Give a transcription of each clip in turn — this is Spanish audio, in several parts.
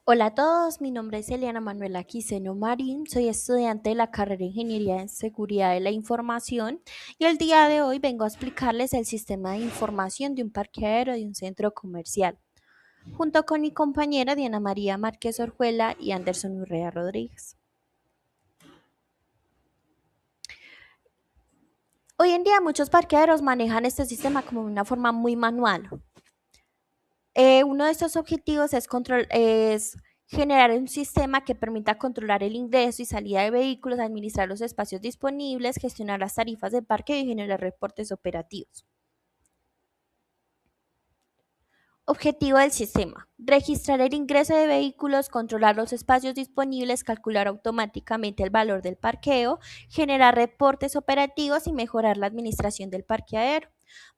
Hola a todos, mi nombre es Eliana Manuela Quiseno Marín, soy estudiante de la carrera de Ingeniería en Seguridad de la Información y el día de hoy vengo a explicarles el sistema de información de un parqueadero de un centro comercial, junto con mi compañera Diana María Márquez Orjuela y Anderson Urrea Rodríguez. Hoy en día muchos parqueaderos manejan este sistema como de una forma muy manual. Uno de estos objetivos es generar un sistema que permita controlar el ingreso y salida de vehículos, administrar los espacios disponibles, gestionar las tarifas de parque y generar reportes operativos. Objetivo del sistema: registrar el ingreso de vehículos, controlar los espacios disponibles, calcular automáticamente el valor del parqueo, generar reportes operativos y mejorar la administración del parqueadero.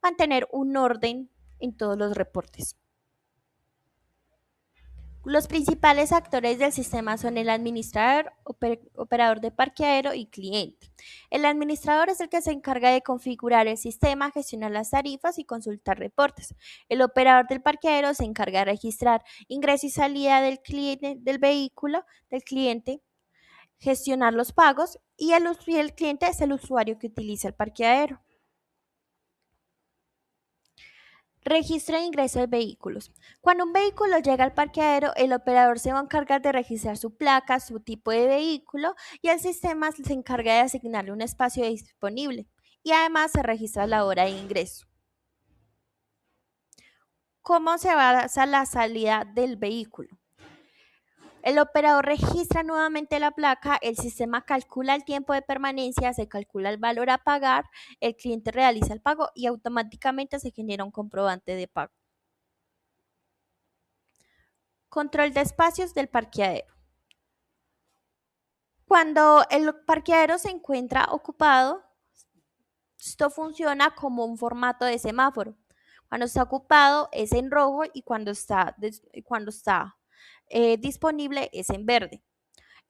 Mantener un orden en todos los reportes. Los principales actores del sistema son el administrador, operador de parqueadero y cliente. El administrador es el que se encarga de configurar el sistema, gestionar las tarifas y consultar reportes. El operador del parqueadero se encarga de registrar ingreso y salida del cliente, del vehículo del cliente, gestionar los pagos y el cliente es el usuario que utiliza el parqueadero. Registro de ingreso de vehículos. Cuando un vehículo llega al parqueadero, el operador se va a encargar de registrar su placa, su tipo de vehículo y el sistema se encarga de asignarle un espacio disponible. Y además se registra la hora de ingreso. ¿Cómo se basa la salida del vehículo? El operador registra nuevamente la placa, el sistema calcula el tiempo de permanencia, se calcula el valor a pagar, el cliente realiza el pago y automáticamente se genera un comprobante de pago. Control de espacios del parqueadero. Cuando el parqueadero se encuentra ocupado, esto funciona como un formato de semáforo. Cuando está ocupado es en rojo y cuando está disponible es en verde.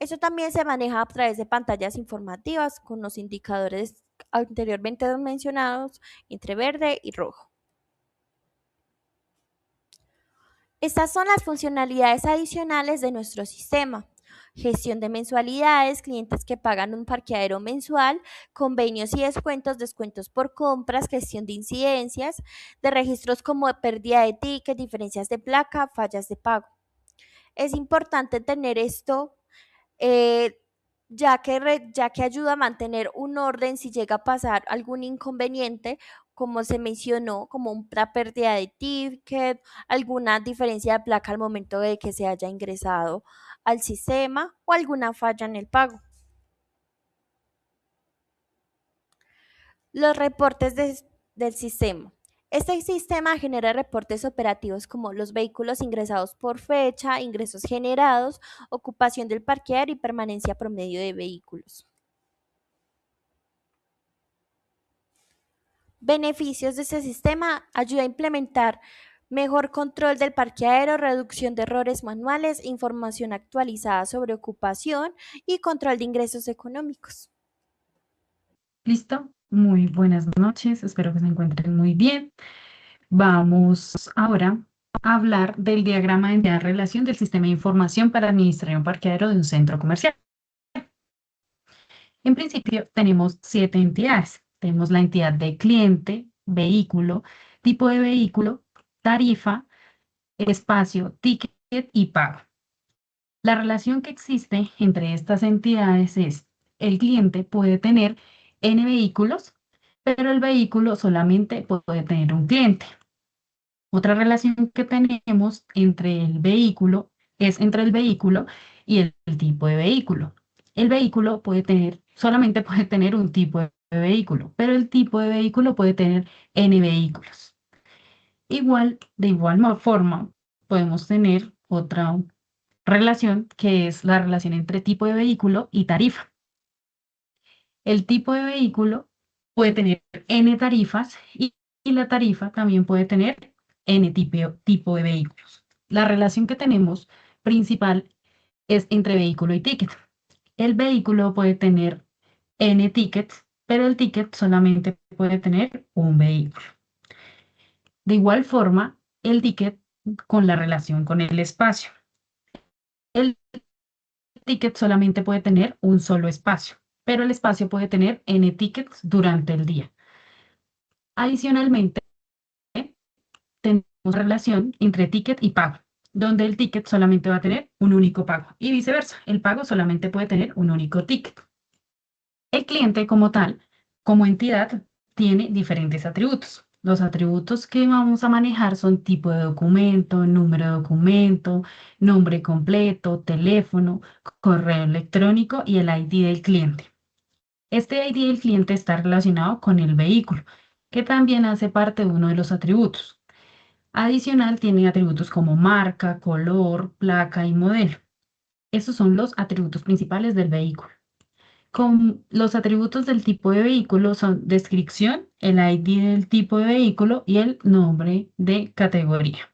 Eso también se maneja a través de pantallas informativas con los indicadores anteriormente mencionados entre verde y rojo. Estas son las funcionalidades adicionales de nuestro sistema: gestión de mensualidades, clientes que pagan un parqueadero mensual, convenios y descuentos, descuentos por compras, gestión de incidencias, de registros como pérdida de ticket, diferencias de placa, fallas de pago. Es importante tener esto, eh, ya que ayuda a mantener un orden si llega a pasar algún inconveniente, como se mencionó, como una pérdida de ticket, alguna diferencia de placa al momento de que se haya ingresado al sistema o alguna falla en el pago. Los reportes del sistema. Este sistema genera reportes operativos como los vehículos ingresados por fecha, ingresos generados, ocupación del parqueadero y permanencia promedio de vehículos. Beneficios de este sistema: ayuda a implementar mejor control del parqueadero, reducción de errores manuales, información actualizada sobre ocupación y control de ingresos económicos. Listo, muy buenas noches, espero que se encuentren muy bien. Vamos ahora a hablar del diagrama de entidad-relación del sistema de información para administrar un parqueadero de un centro comercial. En principio, tenemos 7 entidades. Tenemos la entidad de cliente, vehículo, tipo de vehículo, tarifa, espacio, ticket y pago. La relación que existe entre estas entidades es: el cliente puede tener N vehículos, pero el vehículo solamente puede tener un cliente. Otra relación que tenemos entre el vehículo es entre el vehículo y el tipo de vehículo. El vehículo solamente puede tener un tipo de vehículo, pero el tipo de vehículo puede tener N vehículos. De igual forma, podemos tener otra relación que es la relación entre tipo de vehículo y tarifa. El tipo de vehículo puede tener N tarifas y la tarifa también puede tener N tipo de vehículos. La relación que tenemos principal es entre vehículo y ticket. El vehículo puede tener N tickets, pero el ticket solamente puede tener un vehículo. De igual forma, el ticket con la relación con el espacio. El ticket solamente puede tener un solo espacio, pero el espacio puede tener n tickets durante el día. Adicionalmente, tenemos relación entre ticket y pago, donde el ticket solamente va a tener un único pago y viceversa, el pago solamente puede tener un único ticket. El cliente como tal, como entidad, tiene diferentes atributos. Los atributos que vamos a manejar son tipo de documento, número de documento, nombre completo, teléfono, correo electrónico y el ID del cliente. Este ID del cliente está relacionado con el vehículo, que también hace parte de uno de los atributos. Adicional, tiene atributos como marca, color, placa y modelo. Estos son los atributos principales del vehículo. Con los atributos del tipo de vehículo son descripción, el ID del tipo de vehículo y el nombre de categoría.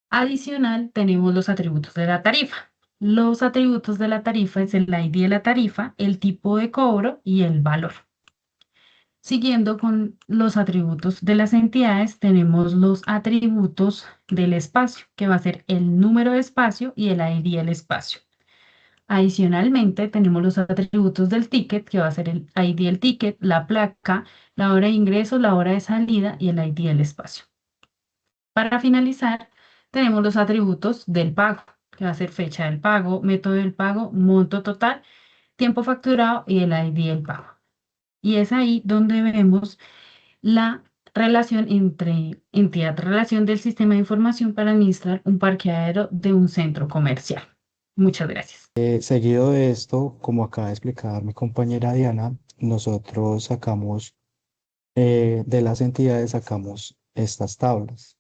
Adicional, tenemos los atributos de la tarifa. Los atributos de la tarifa es el ID de la tarifa, el tipo de cobro y el valor. Siguiendo con los atributos de las entidades, tenemos los atributos del espacio, que va a ser el número de espacio y el ID del espacio. Adicionalmente, tenemos los atributos del ticket, que va a ser el ID del ticket, la placa, la hora de ingreso, la hora de salida y el ID del espacio. Para finalizar, tenemos los atributos del pago, que va a ser fecha del pago, método del pago, monto total, tiempo facturado y el ID del pago. Y es ahí donde vemos la relación entre entidad-relación del sistema de información para administrar un parqueadero de un centro comercial. Muchas gracias. Seguido de esto, como acaba de explicar mi compañera Diana, nosotros sacamos de las entidades sacamos estas tablas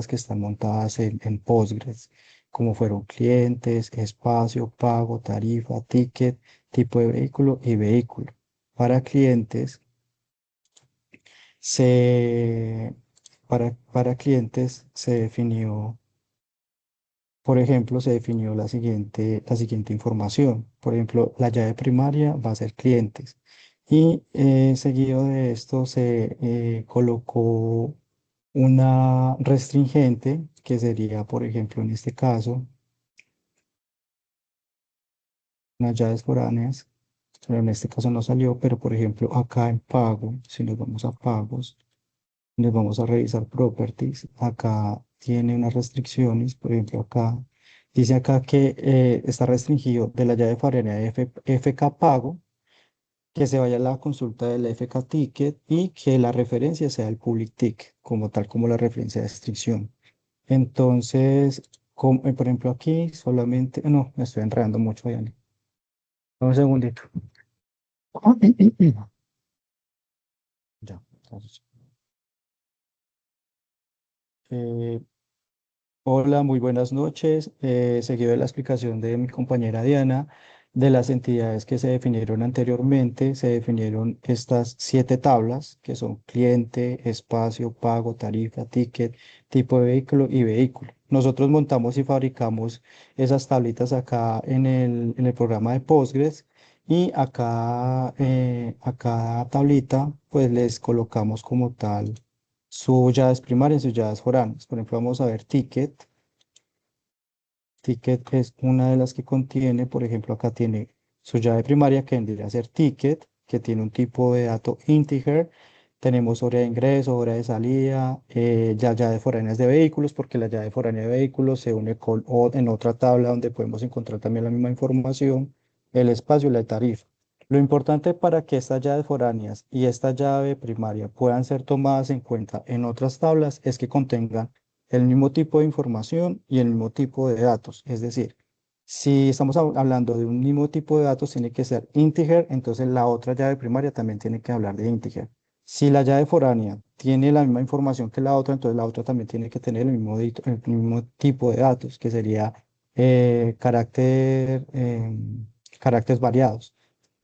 que están montadas en Postgres, como fueron clientes, espacio, pago, tarifa, ticket, tipo de vehículo y vehículo. Para clientes, se, para clientes se definió, por ejemplo, se definió la siguiente información. Por ejemplo, la llave primaria va a ser clientes. Y seguido de esto se colocó una restringente, que sería, por ejemplo, en este caso, unas llaves foráneas. Pero en este caso no salió, pero por ejemplo, acá en pago, si nos vamos a pagos, nos vamos a revisar properties. Acá tiene unas restricciones, por ejemplo, acá dice acá que está restringido de la llave foránea de FK Pago, que se vaya a la consulta del FK Ticket y que la referencia sea el Public Ticket, como tal como la referencia de restricción. Entonces, por ejemplo, aquí solamente, no, me estoy enredando mucho, Diane. Un segundito. Ya, entonces, eh, hola, muy buenas noches. Seguido de la explicación de mi compañera Diana, de las entidades que se definieron anteriormente, se definieron estas 7 tablas, que son cliente, espacio, pago, tarifa, ticket, tipo de vehículo y vehículo. Nosotros montamos y fabricamos esas tablitas acá en el programa de Postgres y acá a cada tablita pues les colocamos como tal sus llaves primarias y sus llaves foráneas. Por ejemplo, vamos a ver ticket. Ticket es una de las que contiene, por ejemplo, acá tiene su llave primaria que vendría a ser ticket, que tiene un tipo de dato integer. Tenemos hora de ingreso, hora de salida, ya llaves foráneas de vehículos, porque la llave foránea de vehículos se une con en otra tabla donde podemos encontrar también la misma información, el espacio y la tarifa. Lo importante para que estas llaves foráneas y esta llave primaria puedan ser tomadas en cuenta en otras tablas es que contengan el mismo tipo de información y el mismo tipo de datos. Es decir, si estamos hablando de un mismo tipo de datos, tiene que ser integer, entonces la otra llave primaria también tiene que hablar de integer. Si la llave foránea tiene la misma información que la otra, entonces la otra también tiene que tener el mismo tipo de datos, que sería caracteres variados.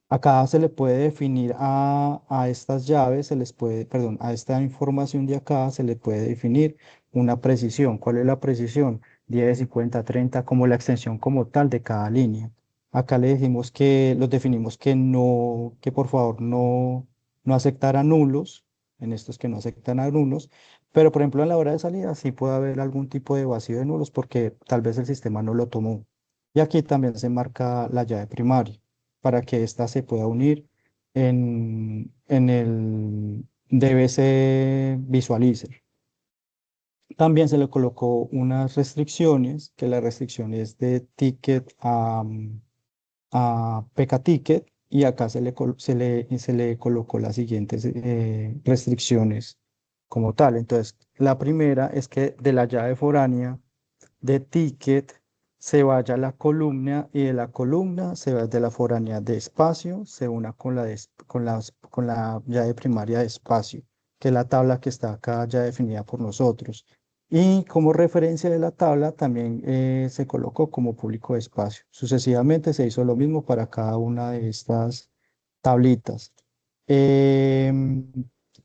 Acá se le puede definir a estas llaves, se les puede, perdón, a esta información de acá se le puede definir una precisión. ¿Cuál es la precisión? 10, 50, 30, como la extensión como tal de cada línea. Acá le dijimos que los definimos que no, que por favor no aceptaran nulos, en estos que no aceptan a nulos, pero por ejemplo en la hora de salida sí puede haber algún tipo de vacío de nulos porque tal vez el sistema no lo tomó. Y aquí también se marca la llave primaria para que ésta se pueda unir en el DBC Visualizer. También se le colocó unas restricciones, que la restricción es de ticket a PK Ticket, y acá se le colocó las siguientes restricciones como tal. Entonces, la primera es que de la llave foránea de ticket se vaya a la columna, y de la columna se va de la foránea de espacio, se una con con la llave primaria de espacio, que es la tabla que está acá ya definida por nosotros. Y como referencia de la tabla también se colocó como público de espacio. Sucesivamente se hizo lo mismo para cada una de estas tablitas. Em,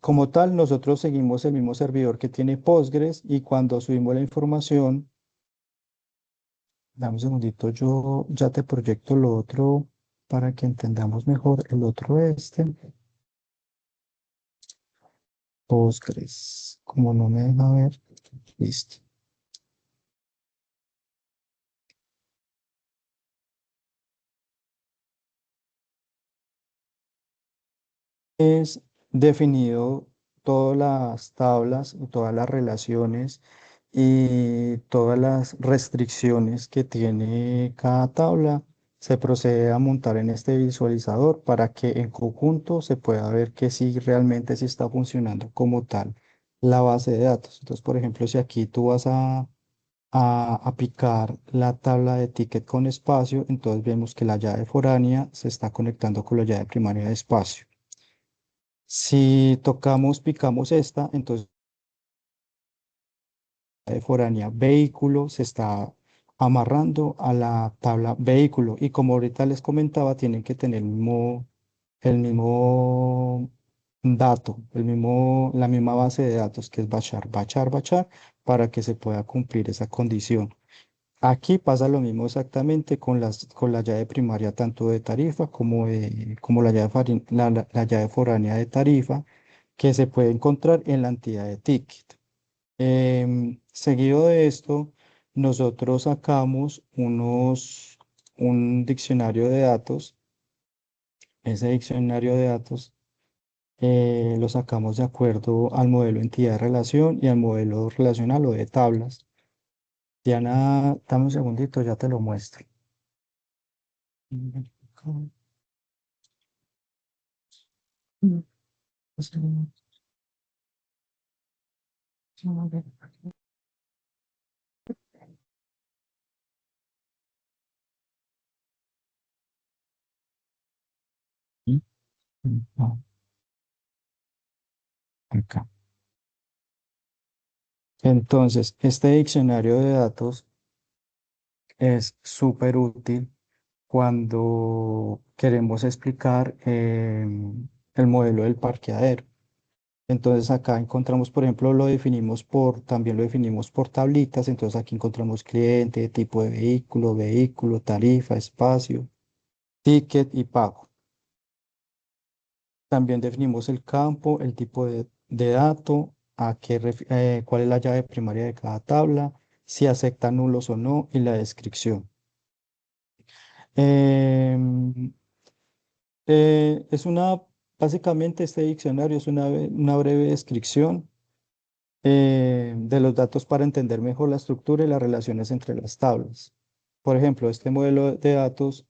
Como tal, nosotros seguimos el mismo servidor que tiene Postgres, y cuando subimos la información, dame un segundito, yo ya te proyecto lo otro para que entendamos mejor el otro Postgres. Como no me deja ver, listo. Es definido todas las tablas, todas las relaciones y todas las restricciones que tiene cada tabla. Se procede a montar en este visualizador para que en conjunto se pueda ver que sí realmente sí está funcionando como tal la base de datos. Entonces, por ejemplo, si aquí tú vas a aplicar la tabla de ticket con espacio, entonces vemos que la llave foránea se está conectando con la llave primaria de espacio. Si picamos esta, entonces la de foránea vehículo se está amarrando a la tabla vehículo. Y como ahorita les comentaba, tienen que tener el mismo dato, la misma base de datos, que es bachar, bachar, bachar, para que se pueda cumplir esa condición. Aquí pasa lo mismo exactamente con la llave primaria, tanto de tarifa como la llave foránea de tarifa, que se puede encontrar en la entidad de ticket. Seguido de esto, nosotros sacamos un diccionario de datos. Ese diccionario de datos lo sacamos de acuerdo al modelo entidad-relación y al modelo relacional o de tablas. Diana, dame un segundito, ya te lo muestro. No, acá. Entonces, este diccionario de datos es súper útil cuando queremos explicar el modelo del parqueadero. Entonces acá encontramos, por ejemplo, también lo definimos por tablitas. Entonces aquí encontramos cliente, tipo de vehículo, vehículo, tarifa, espacio, ticket y pago. También definimos el campo, el tipo de dato, cuál es la llave primaria de cada tabla, si acepta nulos o no, y la descripción. Em, Eh, es una, Básicamente este diccionario es una breve descripción de los datos para entender mejor la estructura y las relaciones entre las tablas. Por ejemplo, este modelo de datos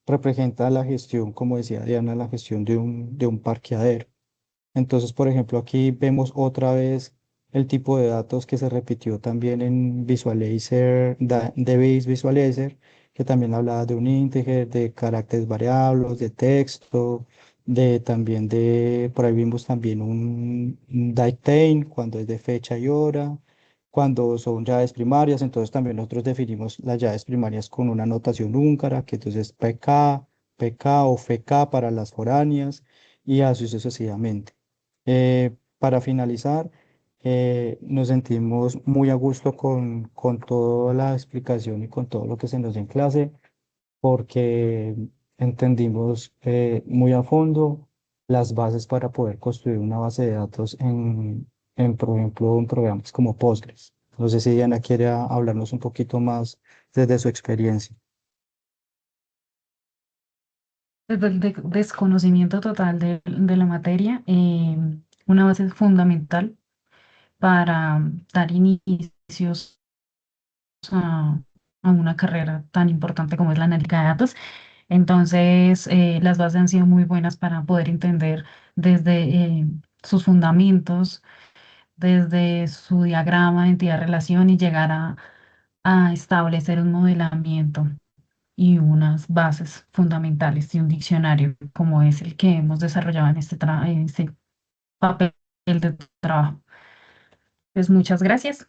representa la gestión, como decía Diana, la gestión de un parqueadero. Entonces, por ejemplo, aquí vemos otra vez el tipo de datos que se repitió también en Visualizer, DBase Visualizer, que también hablaba de un integer, de caracteres variables, de texto, por ahí vimos también un datetime, cuando es de fecha y hora, cuando son llaves primarias. Entonces también nosotros definimos las llaves primarias con una notación húngara, que entonces es PK, PK o FK para las foráneas, y así sucesivamente. Para finalizar, nos sentimos muy a gusto con toda la explicación y con todo lo que se nos dio en clase, porque entendimos muy a fondo las bases para poder construir una base de datos por ejemplo, en programas como Postgres. No sé si Diana quiere hablarnos un poquito más desde su experiencia. Desde el desconocimiento total de la materia, una base fundamental para dar inicios a, a una carrera tan importante como es la analítica de datos. Entonces, las bases han sido muy buenas para poder entender desde sus fundamentos, desde su diagrama de entidad-relación y llegar a establecer un modelamiento y unas bases fundamentales y un diccionario como es el que hemos desarrollado en este papel de trabajo. Pues muchas gracias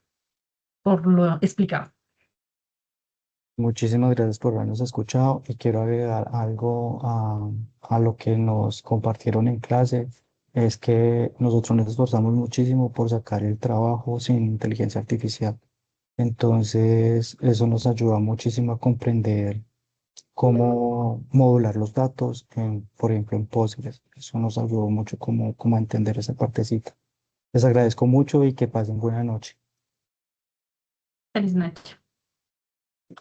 por lo explicado. Muchísimas gracias por habernos escuchado y quiero agregar algo a lo que nos compartieron en clase. Es que nosotros nos esforzamos muchísimo por sacar el trabajo sin inteligencia artificial. Entonces, eso nos ayuda muchísimo a comprender cómo modular los datos, por ejemplo, en Postgres. Eso nos ayudó mucho como a entender esa partecita. Les agradezco mucho y que pasen buena noche. Feliz noche.